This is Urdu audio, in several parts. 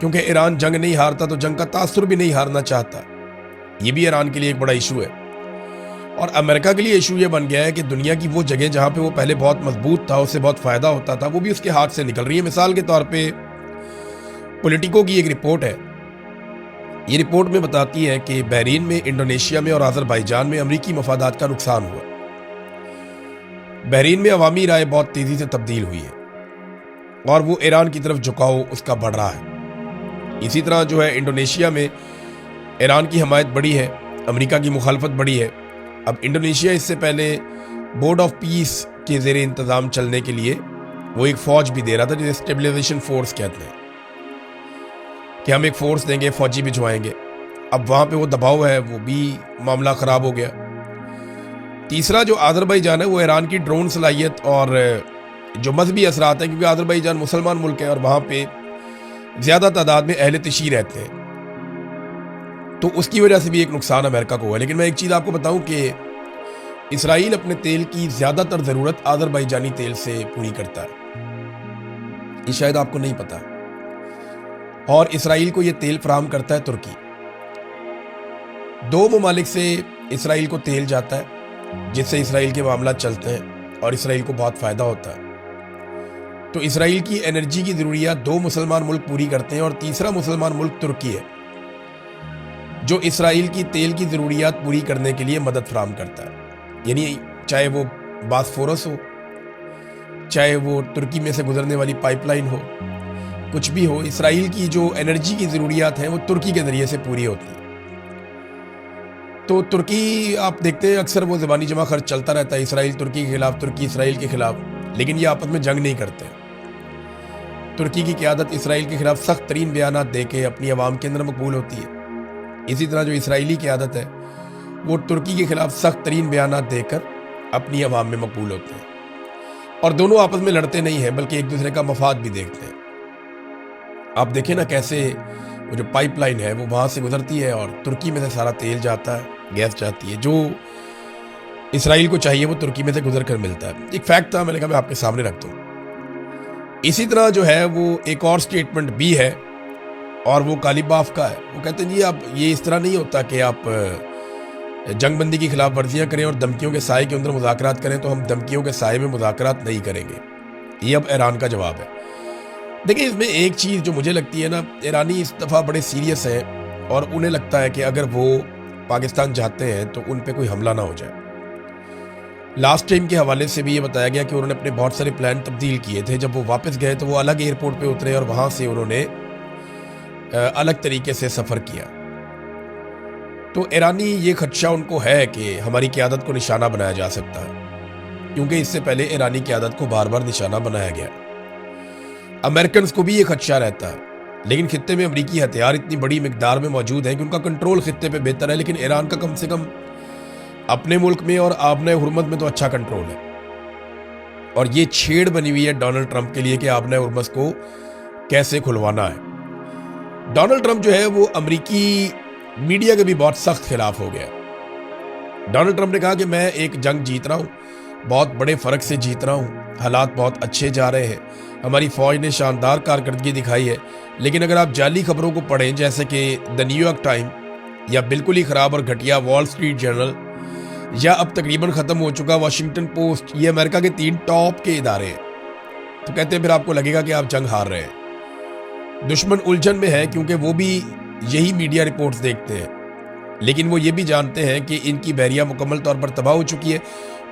کیونکہ ایران جنگ نہیں ہارتا تو جنگ کا تاثر بھی نہیں ہارنا چاہتا. یہ بھی ایران کے لیے ایک بڑا ایشو ہے. اور امریکہ کے لیے ایشو یہ بن گیا ہے کہ دنیا کی وہ جگہ جہاں پہ وہ پہلے بہت مضبوط تھا, اس سے بہت فائدہ ہوتا تھا, وہ بھی اس کے ہاتھ سے نکل رہی ہے. مثال کے طور پہ پولیٹیکو کی ایک رپورٹ ہے. یہ رپورٹ میں بتاتی ہے کہ بحرین میں, انڈونیشیا میں اور آذربائیجان میں امریکی مفادات کا نقصان ہوا. بحرین میں عوامی رائے بہت تیزی سے تبدیل ہوئی ہے اور وہ ایران کی طرف جھکاؤ اس کا بڑھ رہا ہے. اسی طرح جو ہے انڈونیشیا میں ایران کی حمایت بڑی ہے, امریکہ کی مخالفت بڑی ہے. اب انڈونیشیا اس سے پہلے بورڈ آف پیس کے زیر انتظام چلنے کے لیے وہ ایک فوج بھی دے رہا تھا جسے اسٹیبلائزیشن فورس کہتے ہیں, کہ ہم ایک فورس دیں گے, فوجی بھجوائیں گے. اب وہاں پہ وہ دباؤ ہے, وہ بھی معاملہ خراب ہو گیا. تیسرا جو آذربائیجان ہے وہ ایران کی ڈرون صلاحیت اور جو مذہبی اثرات ہیں, کیونکہ آذربائیجان مسلمان ملک ہے اور وہاں پہ زیادہ تعداد میں اہل تشیع رہتے ہیں, تو اس کی وجہ سے بھی ایک نقصان امریکہ کو ہے. لیکن میں ایک چیز آپ کو بتاؤں کہ اسرائیل اپنے تیل کی زیادہ تر ضرورت آذربائیجانی تیل سے پوری کرتا ہے. یہ شاید آپ کو نہیں پتا. اور اسرائیل کو یہ تیل فراہم کرتا ہے ترکی. 2 ممالک سے اسرائیل کو تیل جاتا ہے جس سے اسرائیل کے معاملات چلتے ہیں اور اسرائیل کو بہت فائدہ ہوتا ہے. تو اسرائیل کی انرجی کی ضروریات 2 مسلمان ملک پوری کرتے ہیں, اور تیسرا مسلمان ملک ترکی ہے جو اسرائیل کی تیل کی ضروریات پوری کرنے کے لیے مدد فراہم کرتا ہے. یعنی چاہے وہ باسفورس ہو, چاہے وہ ترکی میں سے گزرنے والی پائپ لائن ہو, کچھ بھی ہو, اسرائیل کی جو انرجی کی ضروریات ہیں وہ ترکی کے ذریعے سے پوری ہوتی ہیں. تو ترکی آپ دیکھتے ہیں اکثر وہ زبانی جمع خرچ چلتا رہتا ہے, اسرائیل ترکی کے خلاف, ترکی اسرائیل کے خلاف, لیکن یہ آپس میں جنگ نہیں کرتے. ترکی کی قیادت اسرائیل کے خلاف سخت ترین بیانات دے کے اپنی عوام کے اندر مقبول ہوتی ہے. اسی طرح جو اسرائیلی قیادت ہے وہ ترکی کے خلاف سخت ترین بیانات دے کر اپنی عوام میں مقبول ہوتے ہیں, اور دونوں آپس میں لڑتے نہیں ہیں بلکہ ایک دوسرے کا مفاد بھی دیکھتے ہیں. آپ دیکھیں نا کیسے وہ جو پائپ لائن ہے وہ وہاں سے گزرتی ہے اور ترکی میں سے سارا تیل جاتا ہے, گیس جاتی ہے, جو اسرائیل کو چاہیے وہ ترکی میں سے گزر کر ملتا ہے. ایک فیکٹ تھا, میں نے کہا میں آپ کے سامنے رکھ دوں. اسی طرح جو ہے وہ ایک اور سٹیٹمنٹ بھی ہے اور وہ غالباف کا ہے. وہ کہتے ہیں جی اب یہ اس طرح نہیں ہوتا کہ آپ جنگ بندی کی خلاف ورزیاں کریں اور دھمکیوں کے سائے کے اندر مذاکرات کریں, تو ہم دھمکیوں کے سائے میں مذاکرات نہیں کریں گے. یہ اب ایران کا جواب ہے. دیکھیں اس میں ایک چیز جو مجھے لگتی ہے نا, ایرانی اس دفعہ بڑے سیریس ہیں اور انہیں لگتا ہے کہ اگر وہ پاکستان جاتے ہیں تو ان پہ کوئی حملہ نہ ہو جائے. لاسٹ ٹائم کے حوالے سے بھی یہ بتایا گیا کہ انہوں نے اپنے بہت سارے پلان تبدیل کیے تھے. جب وہ واپس گئے تو وہ الگ ایئرپورٹ پہ اترے اور وہاں سے انہوں نے الگ طریقے سے سفر کیا. تو ایرانی یہ خدشہ ان کو ہے کہ ہماری قیادت کو نشانہ بنایا جا سکتا ہے, کیونکہ اس سے پہلے ایرانی قیادت کو بار بار نشانہ بنایا گیا. امریکنز کو بھی یہ خدشہ رہتا ہے, لیکن خطے میں امریکی ہتھیار اتنی بڑی مقدار میں موجود ہیں کہ ان کا کنٹرول خطے پہ بہتر ہے. لیکن ایران کا کم سے کم اپنے ملک میں اور آبنۂ حرمت میں تو اچھا کنٹرول ہے. اور یہ چھیڑ بنی ہوئی ہے ڈونلڈ ٹرمپ کے لیے کہ آبنۂ حرمت کو کیسے کھلوانا ہے. ڈونلڈ ٹرمپ جو ہے وہ امریکی میڈیا کے بھی بہت سخت خلاف ہو گیا. ڈونلڈ ٹرمپ نے کہا کہ میں ایک جنگ جیت رہا ہوں, بہت بڑے فرق سے جیت رہا ہوں, حالات بہت اچھے جا رہے ہیں, ہماری فوج نے شاندار کارکردگی دکھائی ہے. لیکن اگر آپ جعلی خبروں کو پڑھیں جیسے کہ دا نیو یارک ٹائم یا بالکل ہی خراب اور گھٹیا وال اسٹریٹ جرنل یا اب تقریباً ختم ہو چکا واشنگٹن پوسٹ, یہ امریکہ کے 3 ٹاپ کے ادارے ہیں, تو کہتے ہیں پھر آپ کو لگے گا کہ آپ جنگ ہار رہے ہیں. دشمن الجھن میں ہے کیونکہ وہ بھی یہی میڈیا رپورٹس دیکھتے ہیں, لیکن وہ یہ بھی جانتے ہیں کہ ان کی بحریہ مکمل طور پر تباہ ہو چکی ہے,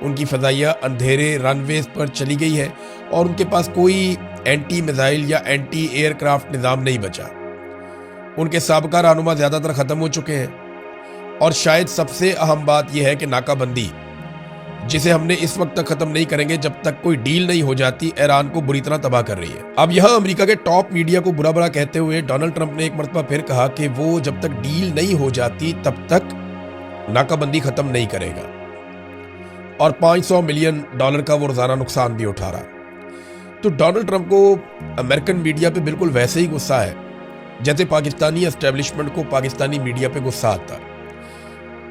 ان کی فضائیہ اندھیرے رن ویز پر چلی گئی ہے اور ان کے پاس کوئی اینٹی میزائل یا اینٹی ایئر کرافٹ نظام نہیں بچا. ان کے سابقہ رہنما زیادہ تر ختم ہو چکے ہیں, اور شاید سب سے اہم بات یہ ہے کہ ناکہ بندی, جسے ہم نے اس وقت تک ختم نہیں کریں گے جب تک کوئی ڈیل نہیں ہو جاتی, ایران کو بری طرح تباہ کر رہی ہے. اب یہاں امریکہ کے ٹاپ میڈیا کو برا برا کہتے ہوئے ڈونلڈ ٹرمپ نے ایک مرتبہ پھر کہا کہ وہ جب تک ڈیل نہیں ہو جاتی تب تک ناکہ بندی ختم نہیں کرے گا, اور $500 ملین کا وہ روزانہ نقصان بھی اٹھا رہا. تو ڈونلڈ ٹرمپ کو امریکن میڈیا پہ بالکل ویسے ہی غصہ ہے جیسے پاکستانی اسٹیبلشمنٹ کو پاکستانی میڈیا پہ غصہ آتا.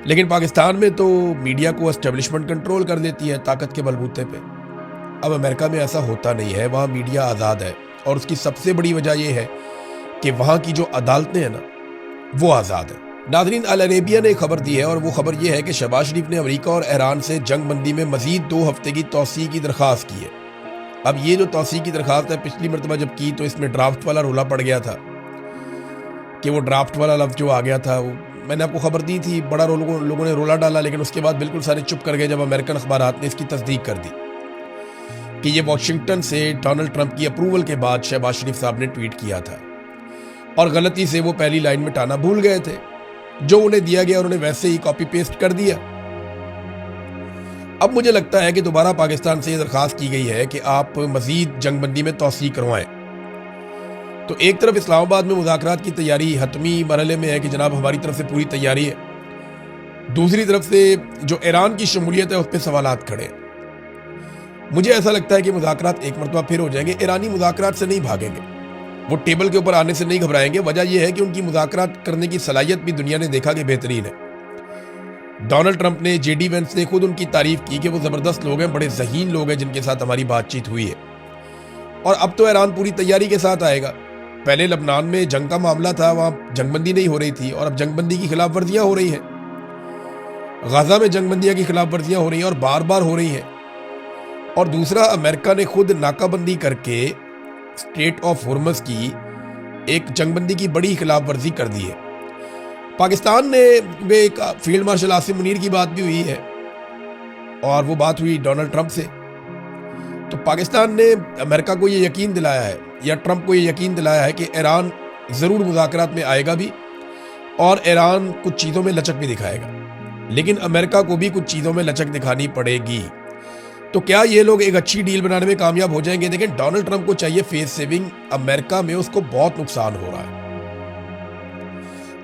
لیکن پاکستان میں تو میڈیا کو اسٹیبلشمنٹ کنٹرول کر دیتی ہے طاقت کے بلبوتے پہ. اب امریکہ میں ایسا ہوتا نہیں ہے, وہاں میڈیا آزاد ہے, اور اس کی سب سے بڑی وجہ یہ ہے کہ وہاں کی جو عدالتیں ہیں نا وہ آزاد ہیں۔ ناظرین، العربیہ نے ایک خبر دی ہے اور وہ خبر یہ ہے کہ شہباز شریف نے امریکہ اور ایران سے جنگ بندی میں مزید 2 ہفتے کی توسیع کی درخواست کی ہے۔ اب یہ جو توسیع کی درخواست ہے، پچھلی مرتبہ جب کی تو اس میں ڈرافٹ والا رولا پڑ گیا تھا کہ وہ ڈرافٹ والا لفظ جو آ گیا تھا، میں نے آپ کو خبر دی تھی، بڑا لوگوں نے رولا ڈالا، لیکن اس کے بعد بالکل سارے چپ کر گئے جب امریکن اخبارات نے اس کی تصدیق کر دی کہ یہ واشنگٹن سے ڈونلڈ ٹرمپ کی اپروول کے بعد شہباز شریف صاحب نے ٹویٹ کیا تھا، اور غلطی سے وہ پہلی لائن میں ٹانا بھول گئے تھے، جو انہیں دیا گیا انہوں نے ویسے ہی کاپی پیسٹ کر دیا۔ اب مجھے لگتا ہے کہ دوبارہ پاکستان سے یہ درخواست کی گئی ہے کہ آپ مزید جنگ بندی میں توسیع کروائیں۔ تو ایک طرف اسلام آباد میں مذاکرات کی تیاری حتمی مرحلے میں ہے کہ جناب ہماری طرف سے پوری تیاری ہے، دوسری طرف سے جو ایران کی شمولیت ہے اس پہ سوالات کھڑے ہیں۔ مجھے ایسا لگتا ہے کہ مذاکرات ایک مرتبہ پھر ہو جائیں گے، ایرانی مذاکرات سے نہیں بھاگیں گے، وہ ٹیبل کے اوپر آنے سے نہیں گھبرائیں گے۔ وجہ یہ ہے کہ ان کی مذاکرات کرنے کی صلاحیت بھی دنیا نے دیکھا کہ بہترین ہے۔ ڈونلڈ ٹرمپ نے، جے ڈی وینس نے خود ان کی تعریف کی کہ وہ زبردست لوگ ہیں، بڑے ذہین لوگ ہیں جن کے ساتھ ہماری بات چیت ہوئی ہے۔ اور اب تو ایران پوری تیاری کے ساتھ آئے گا۔ پہلے لبنان میں جنگ کا معاملہ تھا، وہاں جنگ بندی نہیں ہو رہی تھی، اور اب جنگ بندی کی خلاف ورزیاں ہو رہی ہیں۔ غزہ میں جنگ بندیاں کی خلاف ورزیاں ہو رہی ہیں اور بار بار ہو رہی ہیں۔ اور دوسرا، امریکہ نے خود ناکہ بندی کر کے اسٹریٹ آف ہرمز کی ایک جنگ بندی کی بڑی خلاف ورزی کر دی ہے۔ پاکستان نے ایک فیلڈ مارشل عاصم منیر کی بات بھی ہوئی ہے، اور وہ بات ہوئی ڈونلڈ ٹرمپ سے۔ تو پاکستان نے امریکہ کو یہ یقین دلایا ہے، یا ٹرمپ کو یہ یقین دلایا ہے کہ ایران ضرور مذاکرات میں آئے گا بھی، اور ایران کچھ چیزوں میں لچک بھی دکھائے گا، لیکن امریکہ کو بھی کچھ چیزوں میں لچک دکھانی پڑے گی۔ تو کیا یہ لوگ ایک اچھی ڈیل بنانے میں کامیاب ہو جائیں گے؟ دیکھیں، ڈونلڈ ٹرمپ کو چاہیے فیس سیونگ، امریکہ میں اس کو بہت نقصان ہو رہا ہے۔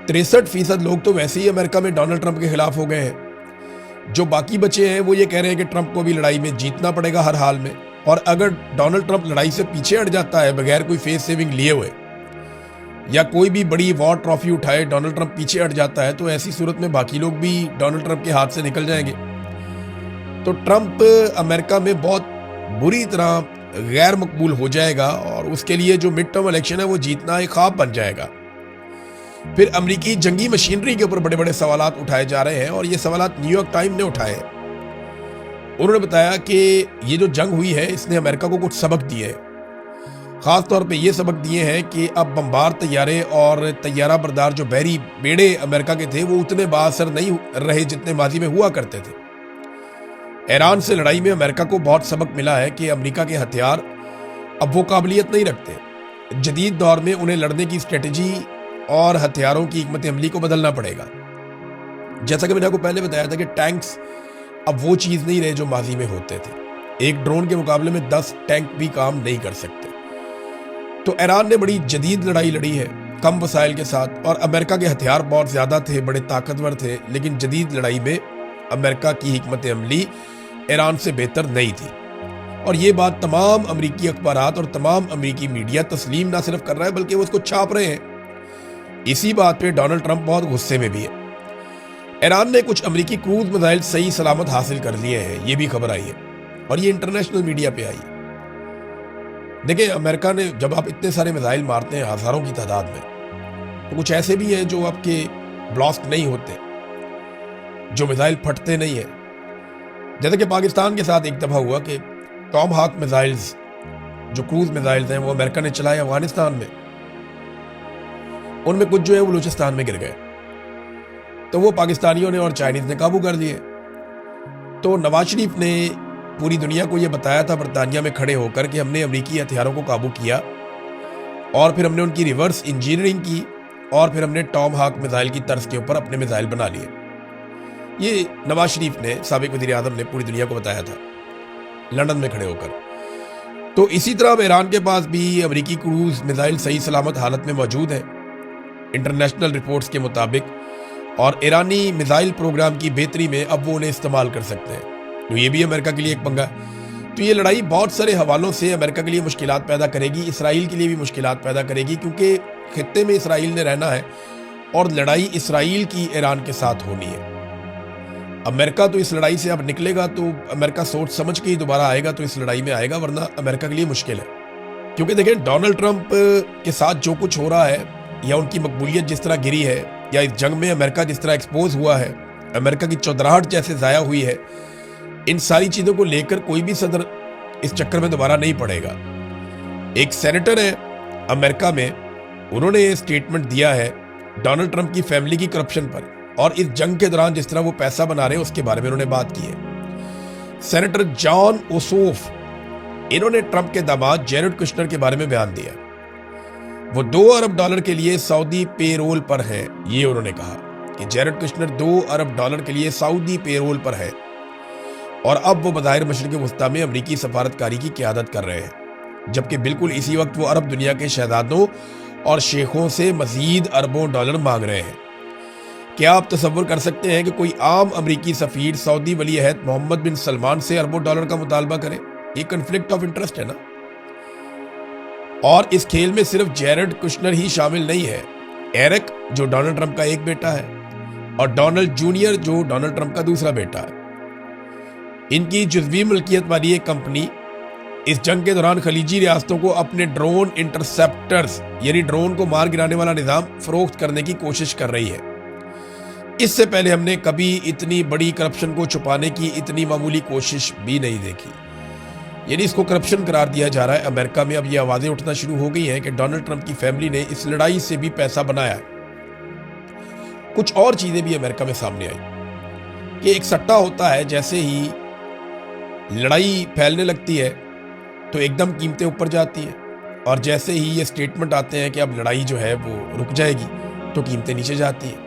63% لوگ تو ویسے ہی امریکہ میں ڈونلڈ ٹرمپ کے خلاف ہو گئے ہیں۔ جو باقی بچے ہیں وہ یہ کہہ رہے ہیں کہ ٹرمپ کو بھی لڑائی میں جیتنا پڑے گا ہر حال میں، اور اگر ڈونلڈ ٹرمپ لڑائی سے پیچھے ہٹ جاتا ہے بغیر کوئی فیس سیونگ لیے ہوئے، یا کوئی بھی بڑی وار ٹرافی اٹھائے ڈونلڈ ٹرمپ پیچھے ہٹ جاتا ہے، تو ایسی صورت میں باقی لوگ بھی ڈونلڈ ٹرمپ کے ہاتھ سے نکل جائیں گے۔ تو ٹرمپ امریکہ میں بہت بری طرح غیر مقبول ہو جائے گا، اور اس کے لیے جو مڈ ٹرم الیکشن ہے وہ جیتنا ایک خواب بن جائے گا۔ پھر امریکی جنگی مشینری کے اوپر بڑے بڑے سوالات اٹھائے جا رہے ہیں، اور یہ سوالات نیو یارک ٹائم نے اٹھائے ہیں۔ انہوں نے بتایا کہ یہ جو جنگ ہوئی ہے اس نے امریکہ کو کچھ سبق دیے ہیں، خاص طور پہ یہ سبق دیے ہیں کہ اب بمبار طیارے اور طیارہ بردار جو بحری بیڑے امریکہ کے تھے وہ اتنے بااثر نہیں رہے جتنے ماضی میں ہوا کرتے تھے۔ ایران سے لڑائی میں امریکہ کو بہت سبق ملا ہے کہ امریکہ کے ہتھیار اب وہ قابلیت نہیں رکھتے۔ جدید دور میں انہیں لڑنے کی اسٹریٹجی اور ہتھیاروں کی حکمت عملی کو بدلنا پڑے گا۔ جیسا کہ میں نے آپ کو پہلے بتایا تھا کہ ٹینکس اب وہ چیز نہیں رہے جو ماضی میں ہوتے تھے، ایک ڈرون کے مقابلے میں 10 ٹینک بھی کام نہیں کر سکتے۔ تو ایران نے بڑی جدید لڑائی لڑی ہے کم وسائل کے ساتھ، اور امریکہ کے ہتھیار بہت زیادہ تھے، بڑے طاقتور تھے، لیکن جدید لڑائی میں امریکہ کی حکمت عملی ایران سے بہتر نہیں تھی۔ اور یہ بات تمام امریکی اخبارات اور تمام امریکی میڈیا تسلیم نہ صرف کر رہا ہے بلکہ وہ اس کو چھاپ رہے ہیں۔ اسی بات پہ ڈونلڈ ٹرمپ بہت غصے میں بھی ہے۔ ایران نے کچھ امریکی کروز میزائل صحیح سلامت حاصل کر لیے ہیں، یہ بھی خبر آئی ہے، اور یہ انٹرنیشنل میڈیا پہ آئی ہے۔ دیکھیں، امریکہ نے جب آپ اتنے سارے میزائل مارتے ہیں ہزاروں کی تعداد میں، تو کچھ ایسے بھی ہیں جو آپ کے بلاسٹ نہیں ہوتے، جو میزائل پھٹتے نہیں ہیں۔ جیسے کہ پاکستان کے ساتھ ایک دفعہ ہوا کہ ٹام ہاک میزائلز جو کروز میزائلز ہیں وہ امریکہ نے چلائے افغانستان میں، ان میں کچھ جو ہے وہ بلوچستان میں گر گئے، تو وہ پاکستانیوں نے اور چائنیز نے قابو کر لیے۔ تو نواز شریف نے پوری دنیا کو یہ بتایا تھا برطانیہ میں کھڑے ہو کر کہ ہم نے امریکی ہتھیاروں کو قابو کیا، اور پھر ہم نے ان کی ریورس انجینئرنگ کی، اور پھر ہم نے ٹام ہاک میزائل کی طرز کے اوپر اپنے میزائل بنا لیے۔ یہ نواز شریف نے، سابق وزیر اعظم نے پوری دنیا کو بتایا تھا لندن میں کھڑے ہو کر۔ تو اسی طرح اب ایران کے پاس بھی امریکی کروز میزائل صحیح سلامت حالت میں موجود ہیں انٹرنیشنل رپورٹس کے مطابق، اور ایرانی میزائل پروگرام کی بہتری میں اب وہ انہیں استعمال کر سکتے ہیں۔ تو یہ بھی امریکہ کے لیے ایک پنگا۔ تو یہ لڑائی بہت سارے حوالوں سے امریکہ کے لیے مشکلات پیدا کرے گی، اسرائیل کے لیے بھی مشکلات پیدا کرے گی، کیونکہ خطے میں اسرائیل نے رہنا ہے اور لڑائی اسرائیل کی ایران کے ساتھ ہونی ہے۔ امریکہ تو اس لڑائی سے اب نکلے گا تو امریکہ سوچ سمجھ کے ہی دوبارہ آئے گا، تو اس لڑائی میں آئے گا، ورنہ امریکہ کے لیے مشکل ہے۔ کیونکہ دیکھیں ڈونلڈ ٹرمپ کے ساتھ جو کچھ ہو رہا ہے یا ان کی مقبولیت جس طرح گری ہے یا اس جنگ میں امریکہ جس طرح ایکسپوز ہوا ہے، امریکہ کی چودراہٹ جیسے ضائع ہوئی ہے، ان ساری چیزوں کو لے کر کوئی بھی صدر اس چکر میں دوبارہ نہیں پڑے گا۔ ایک سینیٹر ہے امریکہ میں، انہوں نے یہ سٹیٹمنٹ دیا ہے ڈونلڈ ٹرمپ کی فیملی کی کرپشن پر، اور اس جنگ کے دوران جس طرح وہ پیسہ بنا رہے ہیں اس کے بارے میں انہوں نے بات کی ہے۔ سینیٹر جان اوسوف، انہوں نے ٹرمپ کے داماد جیرڈ کشنر کے بارے میں بیان دیا۔ وہ $2 ارب کے لیے سعودی پے رول پر ہیں، یہ انہوں نے کہا کہ جیرڈ کشنر $2 ارب کے لیے سعودی پے رول پر ہے، اور اب وہ بظاہر مشرق وسطیٰ میں امریکی سفارتکاری کی قیادت کر رہے ہیں، جبکہ بالکل اسی وقت وہ عرب دنیا کے شہزادوں اور شیخوں سے مزید اربوں ڈالر مانگ رہے ہیں۔ کیا آپ تصور کر سکتے ہیں کہ کوئی عام امریکی سفیر سعودی ولی عہد محمد بن سلمان سے اربوں ڈالر کا مطالبہ کرے؟ یہ کنفلکٹ آف انٹرسٹ ہے نا۔ اور اس کھیل میں صرف جیرڈ کشنر ہی شامل نہیں ہے، ایرک جو ڈونلڈ ٹرمپ کا ایک بیٹا ہے، اور ڈونلڈ جونیئر جو ڈونلڈ ٹرمپ کا دوسرا بیٹا ہے۔ ان کی جزوی ملکیت والی ایک کمپنی اس جنگ کے دوران خلیجی ریاستوں کو اپنے ڈرون انٹرسپٹرز یعنی ڈرون کو مار گرانے والا نظام فروخت کرنے کی کوشش کر رہی ہے۔ اس سے پہلے ہم نے کبھی اتنی بڑی کرپشن کو چھپانے کی اتنی معمولی کوشش بھی نہیں دیکھی، یعنی اس کو کرپشن قرار دیا جا رہا ہے۔ امریکہ میں اب یہ آوازیں اٹھنا شروع ہو گئی ہیں کہ ڈونلڈ ٹرمپ کی فیملی نے اس لڑائی سے بھی پیسہ بنایا ہے۔ کچھ اور چیزیں بھی امریکہ میں سامنے آئی کہ ایک سٹہ ہوتا ہے، جیسے ہی لڑائی پھیلنے لگتی ہے تو ایک دم قیمتیں اوپر جاتی ہیں، اور جیسے ہی یہ سٹیٹمنٹ آتے ہیں کہ اب لڑائی جو ہے وہ رک جائے گی تو قیمتیں نیچے جاتی ہیں۔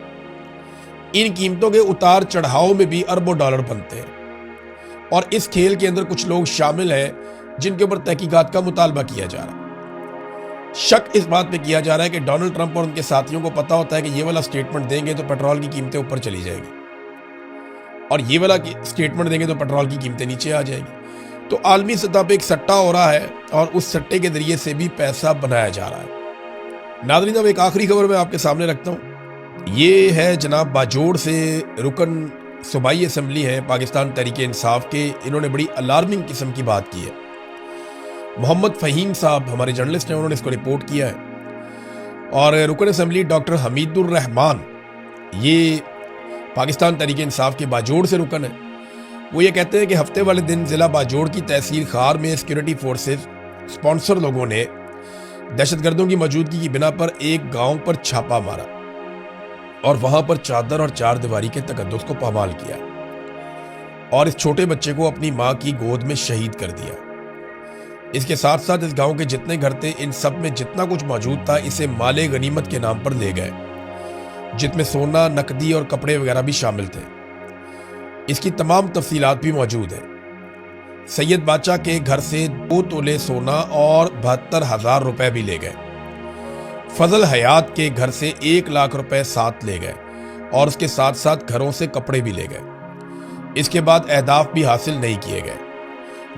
ان قیمتوں کے اتار چڑھاؤ میں بھی اربوں ڈالر بنتے ہیں، اور اس کھیل کے اندر کچھ لوگ شامل ہیں جن کے اوپر تحقیقات کا مطالبہ کیا جا رہا ہے۔ شک اس بات پہ کیا جا رہا ہے کہ ڈونلڈ ٹرمپ اور ان کے ساتھیوں کو پتا ہوتا ہے کہ یہ والا سٹیٹمنٹ دیں گے تو پیٹرول کی قیمتیں اوپر چلی جائیں گی، اور یہ والا سٹیٹمنٹ دیں گے تو پیٹرول کی قیمتیں نیچے آ جائیں گی۔ تو عالمی سطح پہ ایک سٹہ ہو رہا ہے، اور اس سٹے کے ذریعے سے بھی پیسہ بنایا جا رہا ہے۔ ناظرین، اب ایک آخری خبر میں آپ کے سامنے رکھتا ہوں۔ یہ ہے جناب باجوڑ سے رکن صوبائی اسمبلی ہیں پاکستان تحریک انصاف کے، انہوں نے بڑی الارمنگ قسم کی بات کی ہے۔ محمد فہیم صاحب ہمارے جرنلسٹ ہیں، انہوں نے اس کو رپورٹ کیا ہے، اور رکن اسمبلی ڈاکٹر حمید الرحمان، یہ پاکستان تحریک انصاف کے باجوڑ سے رکن ہے۔ وہ یہ کہتے ہیں کہ ہفتے والے دن ضلع باجوڑ کی تحصیل خار میں سیکورٹی فورسز سپانسر لوگوں نے دہشت گردوں کی موجودگی کی بنا پر ایک گاؤں پر چھاپا مارا، اور وہاں پر چادر اور چار دیواری کے تقدس کو پامال کیا، اور اس چھوٹے بچے کو اپنی ماں کی گود میں شہید کر دیا۔ اس کے ساتھ ساتھ اس گاؤں کے جتنے گھر تھے، ان سب میں جتنا کچھ موجود تھا اسے مال غنیمت کے نام پر لے گئے، جس میں سونا، نقدی اور کپڑے وغیرہ بھی شامل تھے۔ اس کی تمام تفصیلات بھی موجود ہیں۔ سید باچا کے گھر سے 2 تولے سونا اور 72,000 روپے بھی لے گئے۔ فضل حیات کے گھر سے 1 لاکھ روپے ساتھ لے گئے، اور اس کے ساتھ ساتھ گھروں سے کپڑے بھی لے گئے۔ اس کے بعد اہداف بھی حاصل نہیں کیے گئے۔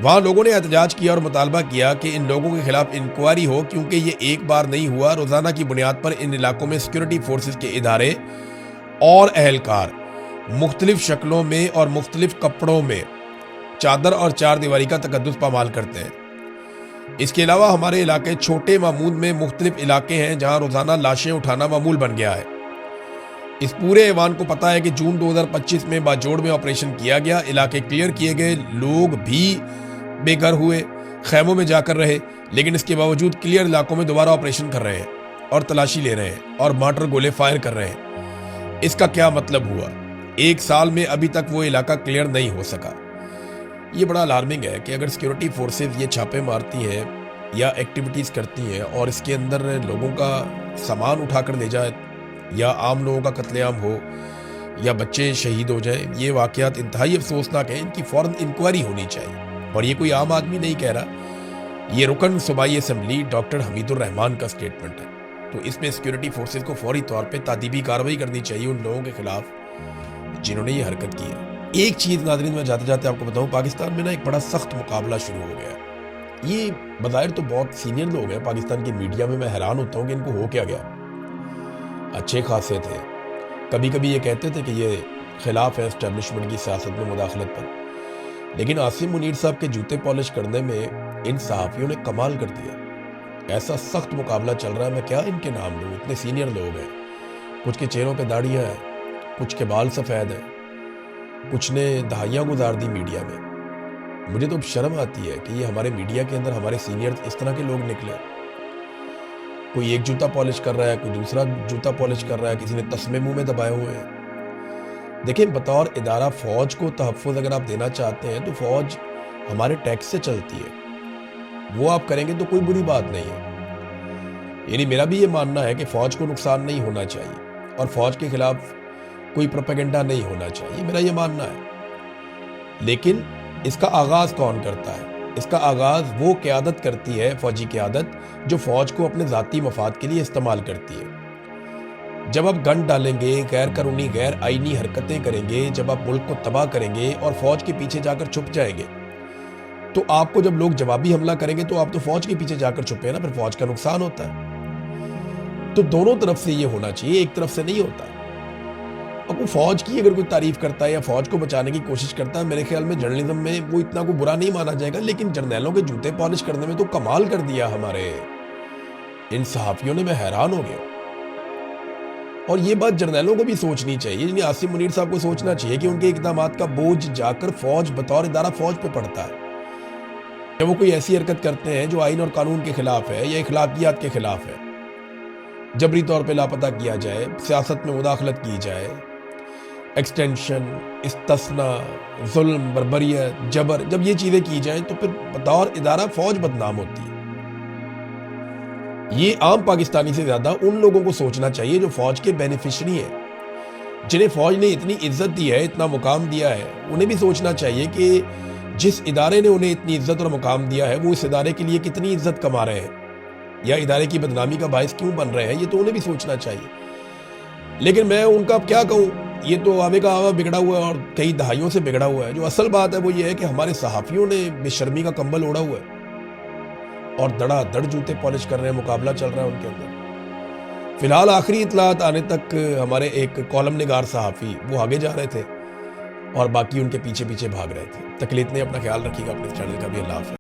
وہاں لوگوں نے احتجاج کیا اور مطالبہ کیا کہ ان لوگوں کے خلاف انکوائری ہو، کیونکہ یہ ایک بار نہیں ہوا۔ روزانہ کی بنیاد پر ان علاقوں میں سیکورٹی فورسز کے ادارے اور اہلکار مختلف شکلوں میں اور مختلف کپڑوں میں چادر اور چار دیواری کا تقدس پامال کرتے ہیں۔ اس کے علاوہ ہمارے علاقے چھوٹے مامود میں مختلف علاقے ہیں جہاں روزانہ لاشیں اٹھانا معمول بن گیا ہے۔ اس پورے ایوان کو پتا ہے کہ جون 2025 میں باجوڑ میں آپریشن کیا گیا، علاقے کلیئر کیے گئے، لوگ بھی بے گھر ہوئے، خیموں میں جا کر رہے، لیکن اس کے باوجود کلیئر علاقوں میں دوبارہ آپریشن کر رہے ہیں اور تلاشی لے رہے ہیں اور مارٹر گولے فائر کر رہے ہیں۔ اس کا کیا مطلب ہوا؟ 1 سال میں ابھی تک وہ علاقہ کلیئر نہیں ہو سکا۔ یہ بڑا الارمنگ ہے کہ اگر سیکورٹی فورسز یہ چھاپے مارتی ہیں یا ایکٹیویٹیز کرتی ہیں اور اس کے اندر لوگوں کا سامان اٹھا کر لے جائے، یا عام لوگوں کا قتل عام ہو، یا بچے شہید ہو جائیں، یہ واقعات انتہائی افسوسناک ہیں۔ ان کی فوراً انکوائری ہونی چاہیے، اور یہ کوئی عام آدمی نہیں کہہ رہا، یہ رکن صوبائی اسمبلی ڈاکٹر حمید الرحمان کا سٹیٹمنٹ ہے۔ تو اس میں سیکورٹی فورسز کو فوری طور پہ تادیبی کارروائی کرنی چاہیے ان لوگوں کے خلاف جنہوں نے یہ حرکت کی ہے۔ ایک چیز ناظرین میں جاتے جاتے آپ کو بتاؤں، پاکستان میں ایک بڑا سخت مقابلہ شروع ہو گیا ہے۔ یہ بظاہر تو بہت سینئر لوگ ہیں پاکستان کی میڈیا میں حیران ہوتا ہوں کہ ان کو ہو کیا گیا۔ اچھے خاصے تھے، کبھی کبھی یہ کہتے تھے کہ یہ خلاف ہے اسٹیبلشمنٹ کی سیاست میں مداخلت پر، لیکن عاصم منیر صاحب کے جوتے پالش کرنے میں ان صحافیوں نے کمال کر دیا۔ ایسا سخت مقابلہ چل رہا ہے، میں کیا ان کے نام لوں، اتنے سینئر لوگ ہیں، کچھ کے چہروں پہ داڑیاں ہیں، کچھ کے بال سفید ہیں، کچھ نے دہائیاں گزار دی میڈیا میں۔ مجھے تو اب شرم آتی ہے کہ یہ ہمارے میڈیا کے اندر ہمارے سینئر اس طرح کے لوگ نکلے، کوئی ایک جوتا پالش کر رہا ہے، کوئی دوسرا جوتا پالش کر رہا ہے، کسی نے تسمے منہ میں دبائے ہوئے ہیں۔ دیکھیں، بطور ادارہ فوج کو تحفظ اگر آپ دینا چاہتے ہیں تو فوج ہمارے ٹیکس سے چلتی ہے، وہ آپ کریں گے تو کوئی بری بات نہیں ہے۔ یعنی میرا بھی یہ ماننا ہے کہ فوج کو نقصان نہیں ہونا چاہیے اور فوج کے خلاف کوئی پروپیگنڈا نہیں ہونا چاہیے، میرا یہ ماننا ہے۔ لیکن اس کا آغاز کون کرتا ہے؟ اس کا آغاز وہ قیادت کرتی ہے، فوجی قیادت، جو فوج کو اپنے ذاتی مفاد کے لیے استعمال کرتی ہے۔ جب آپ گن ڈالیں گے، غیر قانونی غیر آئینی حرکتیں کریں گے، جب آپ ملک کو تباہ کریں گے اور فوج کے پیچھے جا کر چھپ جائیں گے، تو آپ کو جب لوگ جوابی حملہ کریں گے تو آپ تو فوج کے پیچھے جا کر چھپے ہیں نا، پھر فوج کا نقصان ہوتا ہے۔ تو دونوں طرف سے یہ ہونا چاہیے، ایک طرف سے نہیں ہوتا۔ اور کوئی فوج کی اگر کوئی تعریف کرتا ہے یا فوج کو بچانے کی کوشش کرتا ہے، میرے خیال میں جرنلزم میں وہ اتنا کو برا نہیں مانا جائے گا، لیکن جرنیلوں کے جوتے پالش کرنے میں تو کمال کر دیا ہمارے ان صحافیوں نے، میں حیران ہو گیا۔ اور یہ بات جرنیلوں کو بھی سوچنی چاہیے، یعنی عاصم منیر صاحب کو سوچنا چاہیے کہ ان کے اقدامات کا بوجھ جا کر فوج بطور ادارہ فوج پہ پڑتا ہے۔ جب وہ کوئی ایسی حرکت کرتے ہیں جو آئین اور قانون کے خلاف ہے یا اخلاقیات کے خلاف ہے، جبری طور پہ لاپتہ کیا جائے، سیاست میں مداخلت کی جائے، ایکسٹینشن، استثناء، ظلم، بربریت، جبر، جب یہ چیزیں کی جائیں تو پھر بطور ادارہ فوج بدنام ہوتی ہے۔ یہ عام پاکستانی سے زیادہ ان لوگوں کو سوچنا چاہیے جو فوج کے بینیفیشری ہیں، جنہیں فوج نے اتنی عزت دی ہے، اتنا مقام دیا ہے۔ انہیں بھی سوچنا چاہیے کہ جس ادارے نے انہیں اتنی عزت اور مقام دیا ہے، وہ اس ادارے کے لیے کتنی عزت کما رہے ہیں یا ادارے کی بدنامی کا باعث کیوں بن رہے ہیں، یہ تو انہیں بھی سوچنا چاہیے۔ لیکن میں ان کا اب کیا کہوں، یہ تو آوے کا آوا بگڑا ہوا ہے اور کئی دہائیوں سے بگڑا ہوا ہے۔ جو اصل بات ہے وہ یہ ہے کہ ہمارے صحافیوں نے بے شرمی کا کمبل اوڑھا ہوا ہے اور دڑا دڑ جوتے پالش کر رہے ہیں، مقابلہ چل رہا ہے ان کے اندر۔ فی الحال آخری اطلاعات آنے تک ہمارے ایک کالم نگار صحافی وہ آگے جا رہے تھے اور باقی ان کے پیچھے پیچھے بھاگ رہے تھے۔ تکلیف نے اپنا خیال رکھیے گا، اپنے چینل کا بھی۔ اللہ حافظ۔